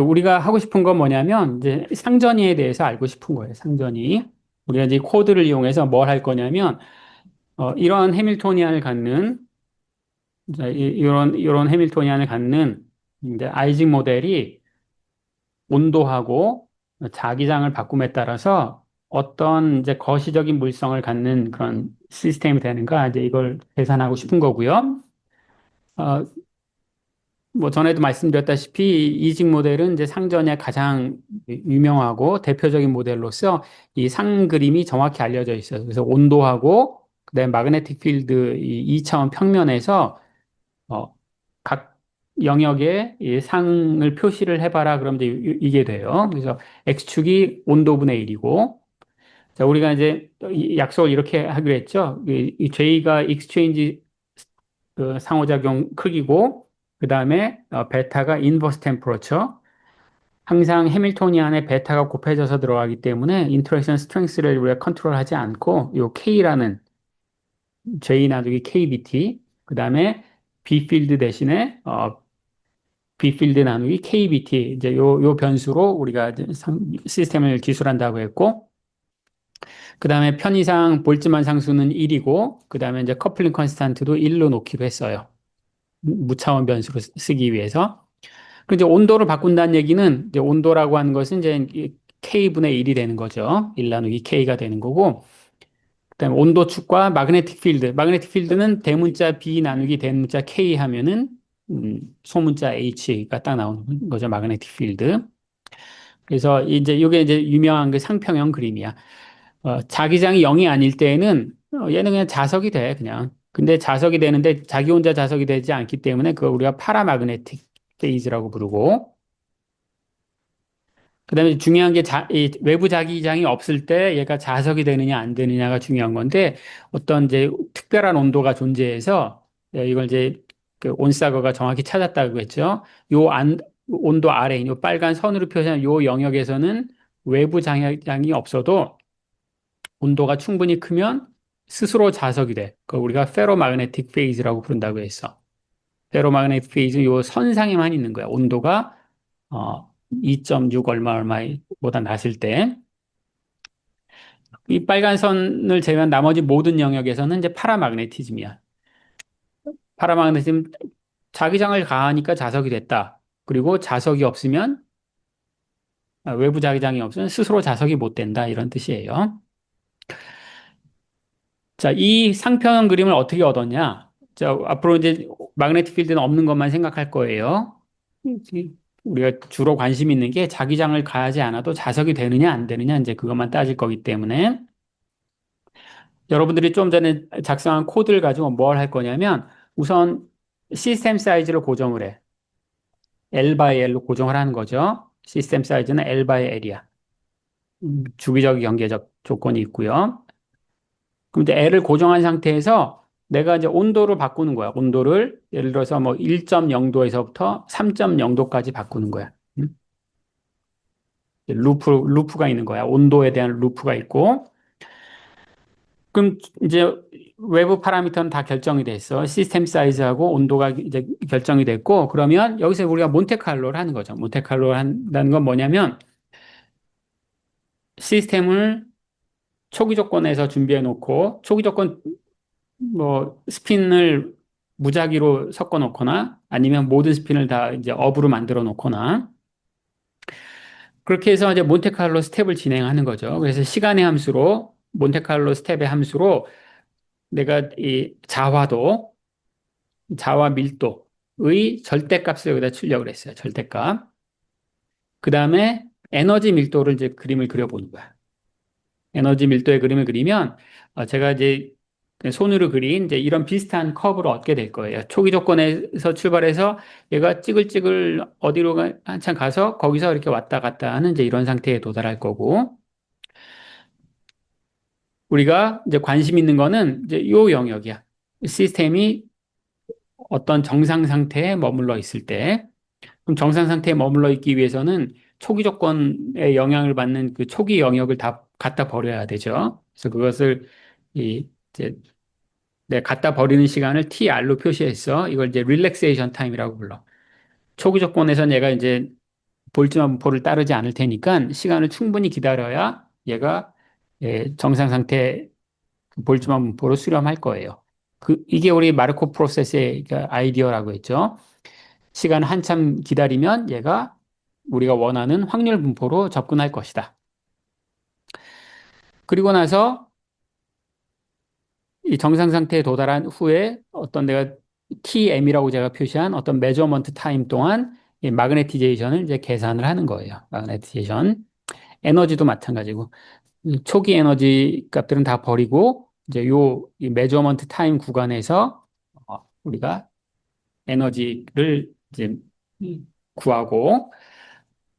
우리가 하고 싶은 건 뭐냐면, 이제 상전이에 대해서 알고 싶은 거예요. 상전이. 우리가 이제 코드를 이용해서 뭘 할 거냐면, 이런 해밀토니안을 갖는, 이런 해밀토니안을 갖는, 이제 아이징 모델이 온도하고 자기장을 바꿈에 따라서 어떤 이제 거시적인 물성을 갖는 그런 시스템이 되는가, 이제 이걸 계산하고 싶은 거고요. 어, 뭐 전에도 말씀드렸다시피 이직 모델은 이제 상전의 가장 유명하고 대표적인 모델로서 이 상 그림이 정확히 알려져 있어요. 그래서 온도하고 그다음에 마그네틱 필드 이 2차원 평면에서 어, 각 영역에 이 상을 표시를 해봐라. 그럼 이제 이게 돼요. 그래서 x축이 온도분의 1이고 자, 우리가 이제 이 약속을 이렇게 하기로 했죠. 이 J가 익스체인지 그 상호작용 크기고 그 다음에 베타가 인버스 템퍼러처 항상 해밀토니안에 베타가 곱해져서 들어가기 때문에 인터랙션 스트렝스를 우리가 컨트롤하지 않고 요 K라는 J 나누기 KBT 그 다음에 B 필드 대신에 B 필드 나누기 KBT 이제 요 변수로 우리가 이제 시스템을 기술한다고 했고 그 다음에 편의상 볼츠만 상수는 1이고 그 다음에 이제 커플링 컨스탄트도 1로 놓기로 했어요. 무차원 변수로 쓰기 위해서. 그 이제 온도를 바꾼다는 얘기는 이제 온도라고 하는 것은 이제 K분의 1이 되는 거죠. 1 나누기 K가 되는 거고. 그다음에 온도축과 마그네틱 필드. 마그네틱 필드는 대문자 B 나누기 대문자 K 하면은 소문자 H가 딱 나오는 거죠. 마그네틱 필드. 그래서 이제 이게 이제 유명한 그 상평형 그림이야. 자기장이 0이 아닐 때에는 얘는 그냥 자석이 돼, 그냥. 근데 자석이 되는데 자기 혼자 자석이 되지 않기 때문에 그걸 우리가 파라마그네틱 페이즈라고 부르고 그다음에 중요한 게 이 외부 자기장이 없을 때 얘가 자석이 되느냐 안 되느냐가 중요한 건데 어떤 이제 특별한 온도가 존재해서 이걸 이제 그 온사거가 정확히 찾았다고 했죠. 요 온도 아래 요 빨간 선으로 표시한 요 영역에서는 외부 자기장이 없어도 온도가 충분히 크면 스스로 자석이 돼. 그걸 우리가 페로마그네틱 페이즈라고 부른다고 했어. 페로마그네틱 페이즈는 요 선상에만 있는 거야. 온도가 2.6 얼마 얼마보다 낮을 때. 이 빨간 선을 제외한 나머지 모든 영역에서는 이제 파라마그네티즘이야. 파라마그네티즘 자기장을 가하니까 자석이 됐다. 그리고 자석이 없으면 외부 자기장이 없으면 스스로 자석이 못 된다. 이런 뜻이에요. 자, 이 상평형 그림을 어떻게 얻었냐? 자, 앞으로 이제 마그네틱 필드는 없는 것만 생각할 거예요. 우리가 주로 관심 있는 게 자기장을 가하지 않아도 자석이 되느냐 안 되느냐 이제 그것만 따질 거기 때문에 여러분들이 좀 전에 작성한 코드를 가지고 뭘 할 거냐면 우선 시스템 사이즈를 고정을 해. L 바이 L로 고정을 하는 거죠. 시스템 사이즈는 L 바이 L이야. 주기적 연계적 조건이 있고요. 그럼 이제 L을 고정한 상태에서 내가 이제 온도를 바꾸는 거야. 온도를 예를 들어서 뭐 1.0도에서부터 3.0도까지 바꾸는 거야. 루프가 있는 거야. 온도에 대한 루프가 있고. 그럼 이제 외부 파라미터는 다 결정이 됐어. 시스템 사이즈하고 온도가 이제 결정이 됐고, 그러면 여기서 우리가 몬테칼로를 하는 거죠. 몬테칼로를 한다는 건 뭐냐면 시스템을 초기 조건에서 준비해 놓고, 초기 조건 뭐 스핀을 무작위로 섞어 놓거나 아니면 모든 스핀을 다 이제 업으로 만들어 놓거나 그렇게 해서 이제 몬테칼로 스텝을 진행하는 거죠. 그래서 시간의 함수로 몬테칼로 스텝의 함수로 내가 이 자와 밀도의 절대값을 여기다 출력을 했어요. 절대값. 그 다음에 에너지 밀도를 이제 그림을 그려보는 거야. 에너지 밀도의 그림을 그리면 제가 이제 손으로 그린 이제 이런 비슷한 커브를 얻게 될 거예요. 초기 조건에서 출발해서 얘가 찌글찌글 어디로 한참 가서 거기서 이렇게 왔다 갔다 하는 이제 이런 상태에 도달할 거고 우리가 이제 관심 있는 거는 이제 요 영역이야. 시스템이 어떤 정상 상태에 머물러 있을 때 그럼 정상 상태에 머물러 있기 위해서는 초기 조건에 영향을 받는 그 초기 영역을 다 갖다 버려야 되죠. 그래서 그것을 이제 내가 갖다 버리는 시간을 TR로 표시했어. 이걸 이제 릴렉세이션 타임이라고 불러. 초기 조건에서 얘가 이제 볼트만 분포를 따르지 않을 테니까 시간을 충분히 기다려야 얘가 정상 상태 볼트만 분포로 수렴할 거예요. 이게 우리 마르코 프로세스의 그 아이디어라고 했죠. 시간 한참 기다리면 얘가 우리가 원하는 확률 분포로 접근할 것이다. 그리고 나서 이 정상 상태에 도달한 후에 어떤 내가 TM이라고 제가 표시한 어떤 메저먼트 타임 동안 이 마그네티제이션을 이제 계산을 하는 거예요. 마그네티제이션. 에너지도 마찬가지고 이 초기 에너지 값들은 다 버리고 이제 이 메저먼트 타임 구간에서 우리가 에너지를 이제 구하고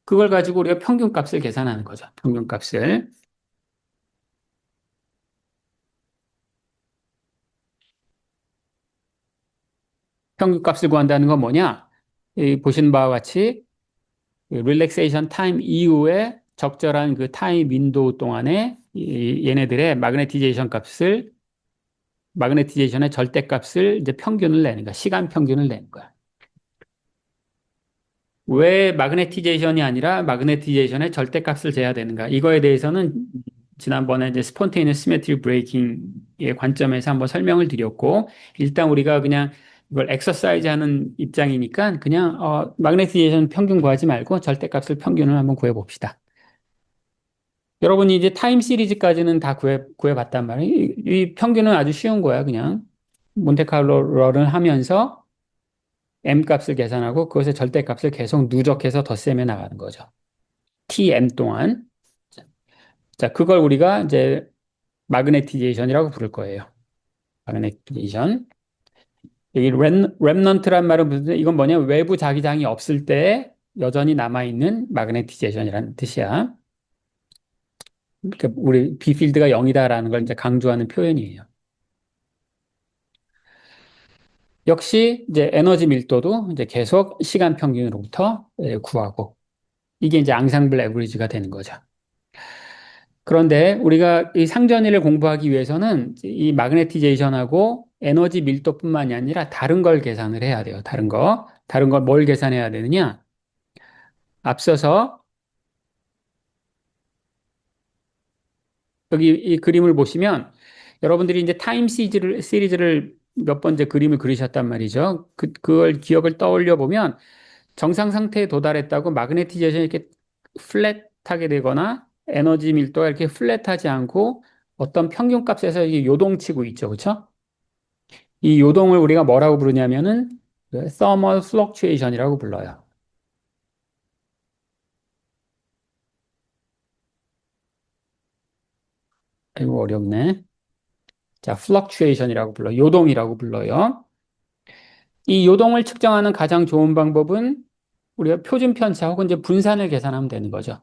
그걸 가지고 우리가 평균 값을 계산하는 거죠. 평균 값을. 평균 값을 구한다는 건 뭐냐? 보신 바와 같이 릴렉세이션 타임 이후에 적절한 그 타임 윈도우 동안에 얘네들의 마그네티제이션의 절대값을 이제 평균을 내는 거야. 시간 평균을 내는 거야. 왜 마그네티제이션이 아니라 마그네티제이션의 절대값을 재야 되는가? 이거에 대해서는 지난번에 이제 스폰테이너스 시메트리 브레이킹의 관점에서 한번 설명을 드렸고, 일단 우리가 그냥 이걸 엑서사이즈 하는 입장이니까 그냥 마그네티제이션 평균 구하지 말고 절대값을 평균을 한번 구해 봅시다. 여러분이 이제 타임 시리즈까지는 다 구해봤단 말이에요. 이 평균은 아주 쉬운 거야, 그냥. 몬테칼로를 하면서 m 값을 계산하고 그것의 절대값을 계속 누적해서 덧셈해 나가는 거죠. tm 동안. 자, 그걸 우리가 이제 마그네티제이션이라고 부를 거예요. 마그네티제이션. 여기 렘넌트란 말은 무슨, 이건 뭐냐? 외부 자기장이 없을 때 여전히 남아있는 마그네티제이션이라는 뜻이야. 그러니까 우리 B필드가 0이다라는 걸 이제 강조하는 표현이에요. 역시 이제 에너지 밀도도 이제 계속 시간 평균으로부터 구하고 이게 이제 앙상블 에버리지가 되는 거죠. 그런데 우리가 이 상전위를 공부하기 위해서는 이 마그네티제이션하고 에너지 밀도뿐만이 아니라 다른 걸 계산을 해야 돼요. 다른 거. 다른 걸 뭘 계산해야 되느냐? 앞서서 여기 이 그림을 보시면 여러분들이 이제 타임 시리즈를 몇 번째 그림을 그리셨단 말이죠. 그걸 기억을 떠올려 보면 정상 상태에 도달했다고 마그네티제이션이 이렇게 플랫하게 되거나 에너지 밀도가 이렇게 플랫하지 않고 어떤 평균 값에서 이게 요동치고 있죠. 그렇죠? 이 요동을 우리가 뭐라고 부르냐면은 thermal fluctuation이라고 불러요. 이거 어렵네. 자, fluctuation이라고 불러요. 요동이라고 불러요. 이 요동을 측정하는 가장 좋은 방법은 우리가 표준 편차 혹은 이제 분산을 계산하면 되는 거죠.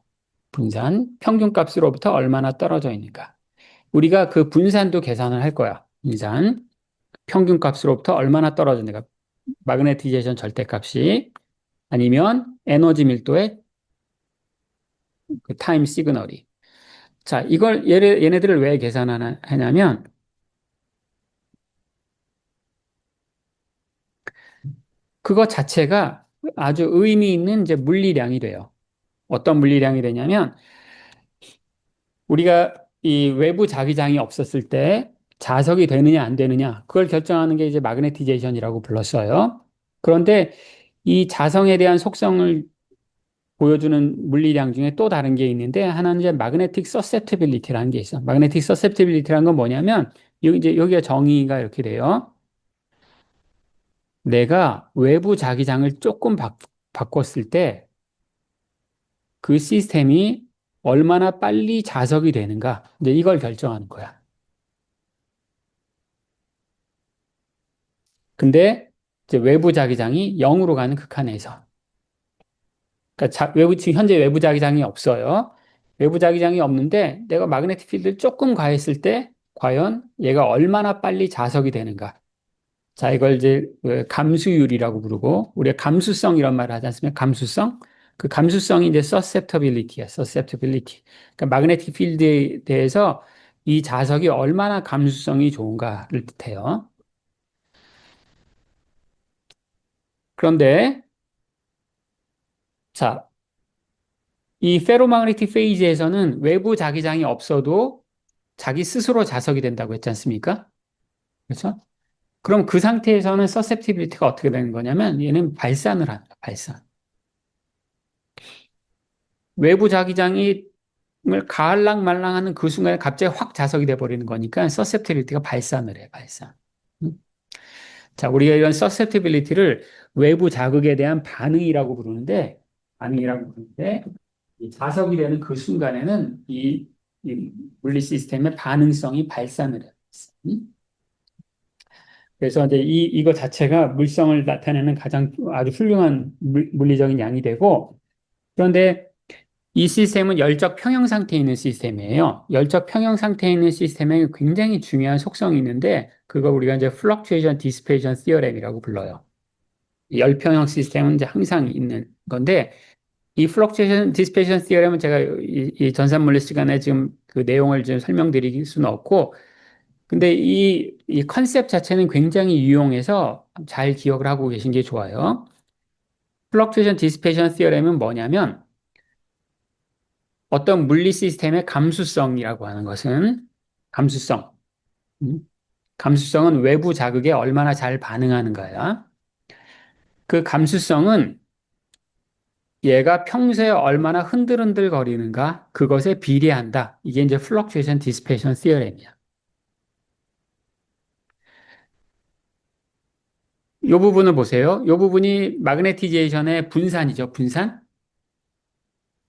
분산, 평균 값으로부터 얼마나 떨어져 있는가. 우리가 그 분산도 계산을 할 거야. 분산, 평균 값으로부터 얼마나 떨어지는가. 마그네티제이션 절대값이 아니면 에너지 밀도의 그 타임 시그널이. 자, 이걸 얘네들을 왜 계산하냐면 그거 자체가 아주 의미 있는 이제 물리량이 돼요. 어떤 물리량이 되냐면 우리가 이 외부 자기장이 없었을 때 자석이 되느냐 안 되느냐 그걸 결정하는 게 이제 마그네티제이션이라고 불렀어요. 그런데 이 자성에 대한 속성을 보여주는 물리량 중에 또 다른 게 있는데 하나는 이제 magnetic susceptibility라는 게 있어. magnetic susceptibility라는 건 뭐냐면 여기 이제 여기가 정의가 이렇게 돼요. 내가 외부 자기장을 조금 바꿨을 때 그 시스템이 얼마나 빨리 자석이 되는가 이제 이걸 결정하는 거야. 근데 이제 외부 자기장이 0으로 가는 극한에서 그러니까 지금 현재 외부 자기장이 없어요. 외부 자기장이 없는데 내가 마그네틱 필드를 조금 가했을 때 과연 얘가 얼마나 빨리 자석이 되는가. 자, 이걸 이제 그 감수율이라고 부르고 우리가 감수성 이런 말을 하지 않습니까? 감수성. 그 감수성이 이제 susceptibility야. susceptibility. 그러니까 마그네틱 필드에 대해서 이 자석이 얼마나 감수성이 좋은가를 뜻해요. 그런데 자, 이 페로마그네틱 페이지에서는 외부 자기장이 없어도 자기 스스로 자석이 된다고 했지 않습니까? 그렇죠? 그럼 그 상태에서는 서셉티빌리티가 어떻게 되는 거냐면 얘는 발산을 합니다. 발산. 외부 자기장이 을 가을랑말랑하는 그 순간에 갑자기 확 자석이 돼 버리는 거니까 서셉티빌리티가 발산을 해, 발산. 음? 자, 우리가 이런 서셉티빌리티를 외부 자극에 대한 반응이라고 부르는데 이 자석이 되는 그 순간에는 이 물리 시스템의 반응성이 발산을 해요. 그래서 이제 이거 자체가 물성을 나타내는 가장 아주 훌륭한 물리적인 양이 되고, 그런데 이 시스템은 열적 평형 상태에 있는 시스템이에요. 열적 평형 상태에 있는 시스템에 굉장히 중요한 속성이 있는데, 그거 우리가 이제 Fluctuation Dissipation Theorem이라고 불러요. 열평형 시스템은 이제 항상 있는 건데, 이 Fluctuation Dissipation Theorem은 제가 이 전산물리 시간에 지금 그 내용을 좀 설명드릴 수는 없고, 근데 이 컨셉 자체는 굉장히 유용해서 잘 기억을 하고 계신 게 좋아요. Fluctuation Dissipation Theorem은 뭐냐면 어떤 물리 시스템의 감수성이라고 하는 것은 감수성. 음, 감수성은 외부 자극에 얼마나 잘 반응하는가야. 그 감수성은 얘가 평소에 얼마나 흔들흔들 거리는가 그것에 비례한다. 이게 이제 Fluctuation Dissipation Theorem이야. 이 부분을 보세요. 이 부분이 마그네티제이션의 분산이죠. 분산.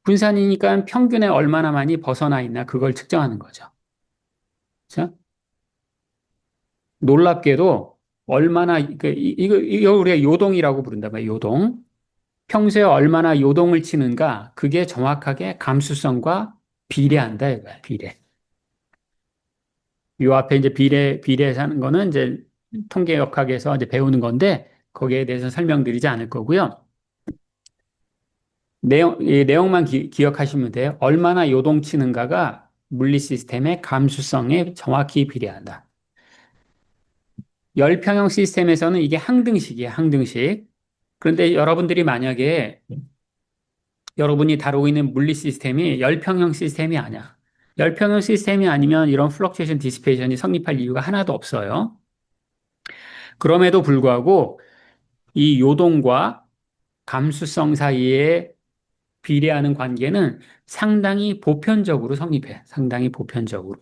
분산이니까 평균에 얼마나 많이 벗어나 있나 그걸 측정하는 거죠. 그렇죠? 놀랍게도 얼마나 이거 우리가 요동이라고 부른다 말이에요. 요동. 평소에 얼마나 요동을 치는가 그게 정확하게 감수성과 비례한다 이거야. 비례. 요 앞에 이제 비례하는 거는 이제 통계역학에서 이제 배우는 건데 거기에 대해서 설명드리지 않을 거고요. 이 내용만 기억하시면 돼요. 얼마나 요동치는가가 물리 시스템의 감수성에 정확히 비례한다. 열평형 시스템에서는 이게 항등식이에요, 항등식. 그런데 여러분들이 만약에 여러분이 다루고 있는 물리 시스템이 열평형 시스템이 아니야. 열평형 시스템이 아니면 이런 플럭추에이션 디시페이션이 성립할 이유가 하나도 없어요. 그럼에도 불구하고 이 요동과 감수성 사이에 비례하는 관계는 상당히 보편적으로 성립해. 상당히 보편적으로.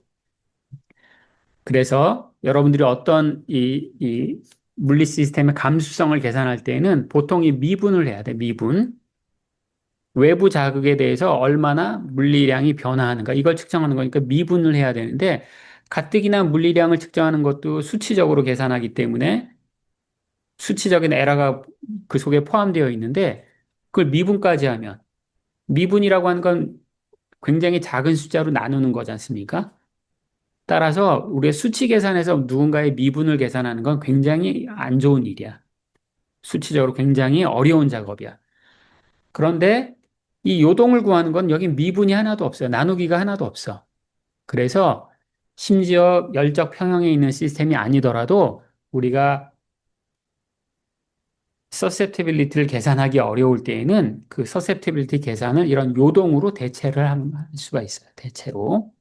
그래서 여러분들이 어떤 이 물리 시스템의 감수성을 계산할 때에는 보통 이 미분을 해야 돼, 미분. 외부 자극에 대해서 얼마나 물리량이 변화하는가, 이걸 측정하는 거니까 미분을 해야 되는데, 가뜩이나 물리량을 측정하는 것도 수치적으로 계산하기 때문에 수치적인 에러가 그 속에 포함되어 있는데, 그걸 미분까지 하면, 미분이라고 하는 건 굉장히 작은 숫자로 나누는 거지 않습니까? 따라서 우리의 수치 계산에서 누군가의 미분을 계산하는 건 굉장히 안 좋은 일이야. 수치적으로 굉장히 어려운 작업이야. 그런데 이 요동을 구하는 건 여기 미분이 하나도 없어요. 나누기가 하나도 없어. 그래서 심지어 열적 평형에 있는 시스템이 아니더라도 우리가 서셉티빌리티를 계산하기 어려울 때에는 그 서셉티빌리티 계산을 이런 요동으로 대체를 할 수가 있어요. 대체로.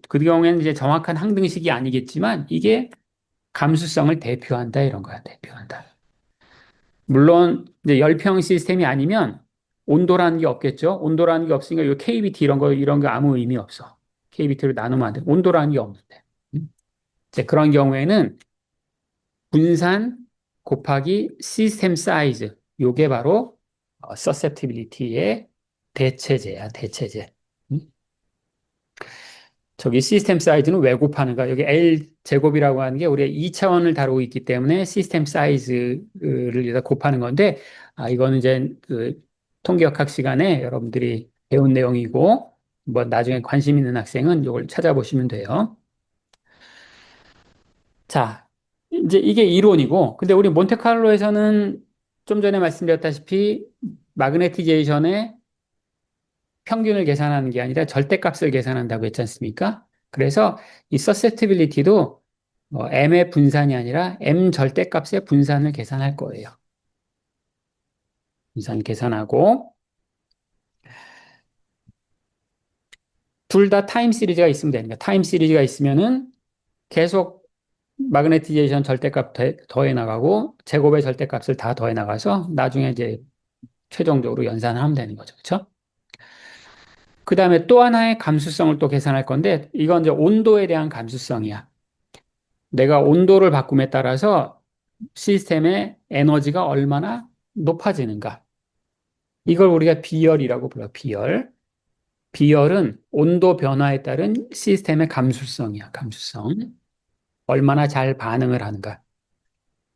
그 경우에는 이제 정확한 항등식이 아니겠지만 이게 감수성을 대표한다 이런 거야. 대표한다. 물론 이제 열평 시스템이 아니면 온도라는 게 없겠죠. 온도라는 게 없으니까 이 KBT 이런 거 아무 의미 없어. KBT로 나누면 안 돼. 온도라는 게 없는데. 이제 그런 경우에는 분산 곱하기 시스템 사이즈. 요게 바로 서셉티빌리티의 대체제야. 대체제. 음? 저기 시스템 사이즈는 왜 곱하는가? 여기 L 제곱이라고 하는 게 우리가 2차원을 다루고 있기 때문에 시스템 사이즈를 여기다 곱하는 건데, 이거는 이제 그 통계역학 시간에 여러분들이 배운 내용이고, 뭐 나중에 관심 있는 학생은 이걸 찾아보시면 돼요. 자, 이제 이게 이론이고, 근데 우리 몬테카를로에서는 좀 전에 말씀드렸다시피 마그네티제이션의 평균을 계산하는 게 아니라 절대값을 계산한다고 했지 않습니까? 그래서 이 서세티빌리티도 m의 분산이 아니라 m 절대값의 분산을 계산할 거예요. 분산 계산하고 둘 다 타임 시리즈가 있으면 되는 거야. 타임 시리즈가 있으면은 계속 마그네티제이션 절대값 더해 나가고 제곱의 절대값을 다 더해 나가서 나중에 이제 최종적으로 연산을 하면 되는 거죠. 그렇죠? 그 다음에 또 하나의 감수성을 또 계산할 건데 이건 이제 온도에 대한 감수성이야. 내가 온도를 바꿈에 따라서 시스템의 에너지가 얼마나 높아지는가. 이걸 우리가 비열이라고 불러요. 비열. 비열은 온도 변화에 따른 시스템의 감수성이야. 감수성. 얼마나 잘 반응을 하는가.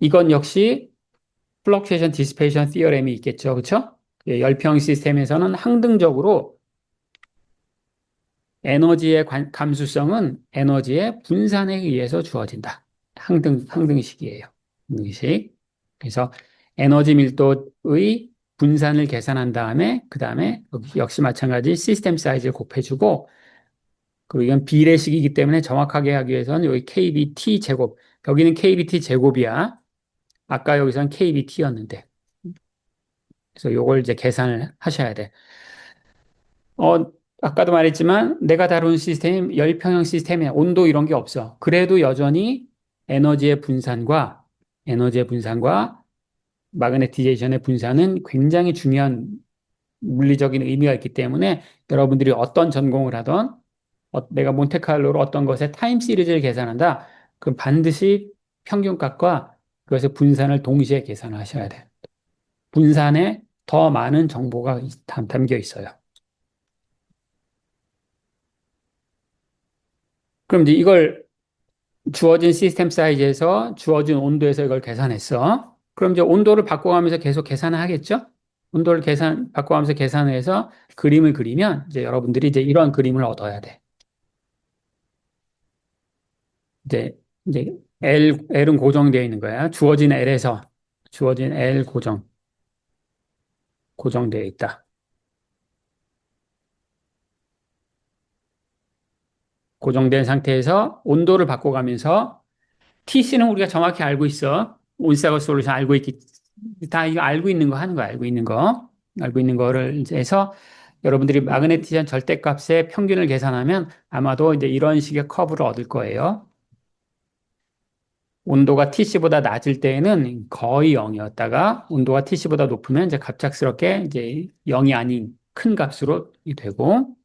이건 역시 플럭추에이션 디시페이션 티어렘이 있겠죠. 그렇죠? 열평 시스템에서는 항등적으로 에너지의 감수성은 에너지의 분산에 의해서 주어진다. 항등식이에요. 항등식. 그래서 에너지 밀도의 분산을 계산한 다음에 그 다음에 역시 마찬가지 시스템 사이즈를 곱해주고 그리고 이건 비례식이기 때문에 정확하게 하기 위해서는 여기 KBT 제곱 여기는 KBT 제곱이야. 아까 여기서는 KBT였는데 그래서 요걸 이제 계산을 하셔야 돼. 어, 아까도 말했지만 내가 다루는 시스템이 열평형 시스템에 온도 이런 게 없어. 그래도 여전히 에너지의 분산과 에너지의 분산과 마그네티제이션의 분산은 굉장히 중요한 물리적인 의미가 있기 때문에 여러분들이 어떤 전공을 하던 내가 몬테칼로로 어떤 것의 타임 시리즈를 계산한다. 그럼 반드시 평균값과 그것의 분산을 동시에 계산하셔야 돼. 분산에 더 많은 정보가 담겨 있어요. 그럼 이제 이걸 주어진 시스템 사이즈에서 주어진 온도에서 이걸 계산했어. 그럼 이제 온도를 바꿔가면서 계속 계산을 하겠죠? 온도를 바꿔가면서 계산을 해서 그림을 그리면 이제 여러분들이 이제 이런 그림을 얻어야 돼. 이제 L은 고정되어 있는 거야. 주어진 L 고정되어 있다. 고정된 상태에서 온도를 바꿔가면서 TC는 우리가 정확히 알고 있어. 온사고 솔루션 알고 있기, 다 이거 알고 있는 거 하는 거 알고 있는 거. 알고 있는 거를 이제 해서 여러분들이 마그네티션 절대값의 평균을 계산하면 아마도 이제 이런 식의 커브를 얻을 거예요. 온도가 TC보다 낮을 때에는 거의 0이었다가 온도가 TC보다 높으면 이제 갑작스럽게 이제 0이 아닌 큰 값으로 되고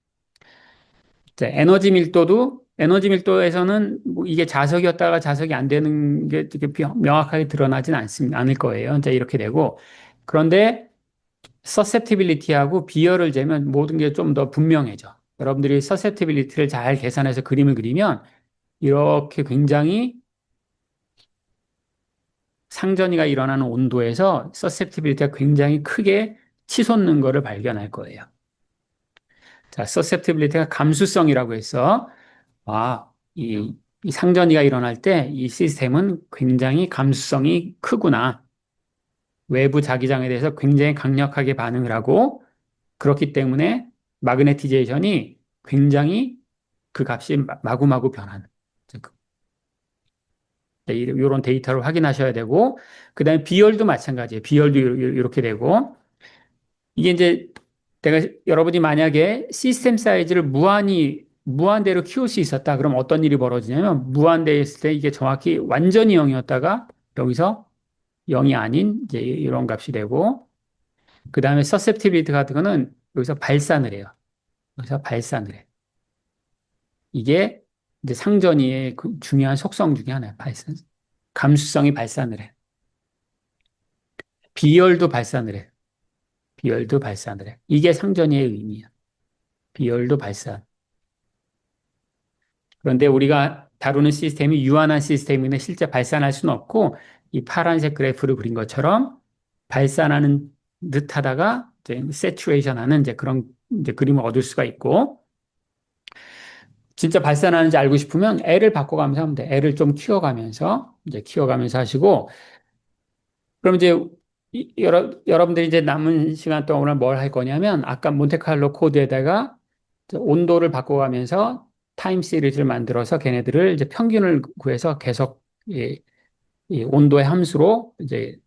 이제 에너지 밀도에서는 뭐 이게 자석이었다가 자석이 안 되는 게 이렇게 명확하게 드러나진 않을 거예요. 이제 이렇게 되고 그런데 서셉티빌리티하고 비열을 재면 모든 게 좀 더 분명해져. 여러분들이 서셉티빌리티를 잘 계산해서 그림을 그리면 이렇게 굉장히 상전이가 일어나는 온도에서 서셉티빌리티가 굉장히 크게 치솟는 거를 발견할 거예요. 자, 서셉티빌리티가 감수성이라고 해서 이 상전이가 일어날 때 이 시스템은 굉장히 감수성이 크구나. 외부 자기장에 대해서 굉장히 강력하게 반응을 하고 그렇기 때문에 마그네티제이션이 굉장히 그 값이 마구마구 변하는 이런 데이터를 확인하셔야 되고 그다음에 비열도 마찬가지예요. 비열도 이렇게 되고 이게 이제 여러분이 만약에 시스템 사이즈를 무한대로 키울 수 있었다. 그럼 어떤 일이 벌어지냐면 무한대였을 때 이게 정확히 완전히 0이었다가 여기서 0이 아닌 이제 이런 값이 되고 그 다음에 서셉티빌리티 같은 거는 여기서 발산을 해요. 여기서 발산을 해. 이게 이제 상전이의 그 중요한 속성 중에 하나예요. 발산. 감수성이 발산을 해. 비열도 발산을 해. 비열도 발산을 해. 이게 상전이의 의미야. 비열도 발산. 그런데 우리가 다루는 시스템이 유한한 시스템인데 실제 발산할 수는 없고 이 파란색 그래프를 그린 것처럼 발산하는 듯 하다가 이제 세츄레이션 하는 이제 그런 이제 그림을 얻을 수가 있고 진짜 발산하는지 알고 싶으면 L을 바꿔가면서 하면 돼. L을 좀 키워가면서 하시고 그럼 이제 여러분들이 이제 남은 시간 동안 오늘 뭘 할 거냐면 아까 몬테칼로 코드에다가 온도를 바꿔가면서 타임 시리즈를 만들어서 걔네들을 이제 평균을 구해서 계속 이 온도의 함수로 이제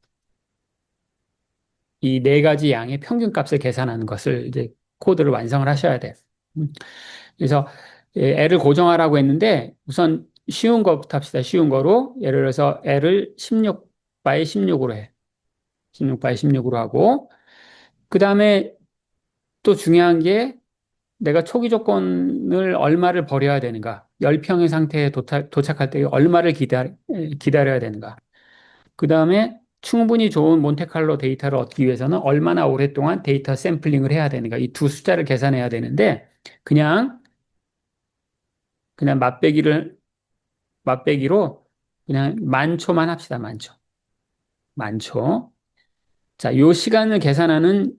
이 네 가지 양의 평균 값을 계산하는 것을 이제 코드를 완성을 하셔야 돼. 그래서 L을 고정하라고 했는데 우선 쉬운 거부터 합시다. 쉬운 거로. 예를 들어서 L을 16 by 16으로 해. 16 by 16으로 하고 그 다음에 또 중요한 게 내가 초기 조건을 얼마를 버려야 되는가? 열평의 상태에 도착할 때 얼마를 기다려야 되는가? 그 다음에 충분히 좋은 몬테칼로 데이터를 얻기 위해서는 얼마나 오랫동안 데이터 샘플링을 해야 되는가? 이 두 숫자를 계산해야 되는데 그냥 그냥 맛배기로 그냥 만초만 합시다. 만초. 만초. 자, 요 시간을 계산하는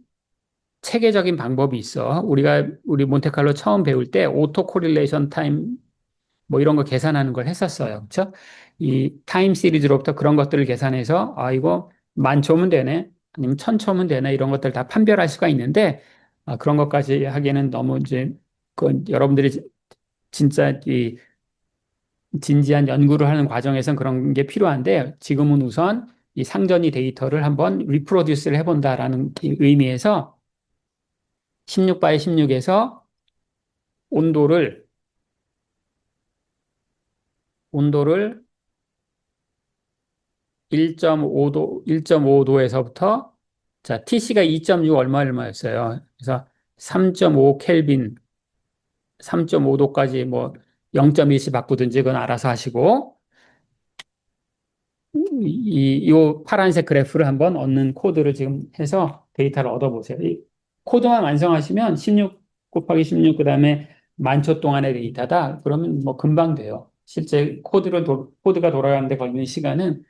체계적인 방법이 있어. 우리 몬테칼로 처음 배울 때 오토 코릴레이션 타임 뭐 이런 거 계산하는 걸 했었어요. 그렇죠? 이 타임 시리즈로부터 그런 것들을 계산해서 아 이거 만 초면 되네. 아니면 천 초면 되네. 이런 것들 다 판별할 수가 있는데 그런 것까지 하기에는 너무 이제 그 여러분들이 진짜 이 진지한 연구를 하는 과정에선 그런 게 필요한데 지금은 우선 이 상전이 데이터를 한번 리프로듀스를 해본다라는 의미에서 16 바이 16에서 온도를 온도를 1.5도, 1.5도에서부터 자, TC가 2.6 얼마였어요. 그래서 3.5 켈빈, 3.5도까지 뭐 0.1씩 바꾸든지 그건 알아서 하시고 이 파란색 그래프를 한번 얻는 코드를 지금 해서 데이터를 얻어보세요. 이 코드만 완성하시면 16 곱하기 16 그다음에 만초 동안의 데이터다. 그러면 뭐 금방 돼요. 실제 코드가 돌아가는데 걸리는 시간은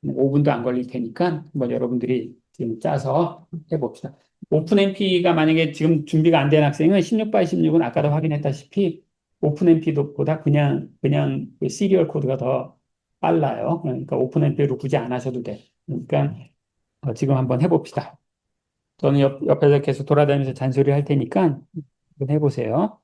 5분도 안 걸릴 테니까 한번 여러분들이 지금 짜서 해봅시다. 오픈MP가 만약에 지금 준비가 안 된 학생은 16 by 16은 아까도 확인했다시피 오픈MP보다 그냥 그 시리얼 코드가 더 빨라요. 그러니까 오픈MP로 굳이 안 하셔도 돼. 그러니까 지금 한번 해봅시다. 저는 옆에서 계속 돌아다니면서 잔소리 할 테니까 한번 해보세요.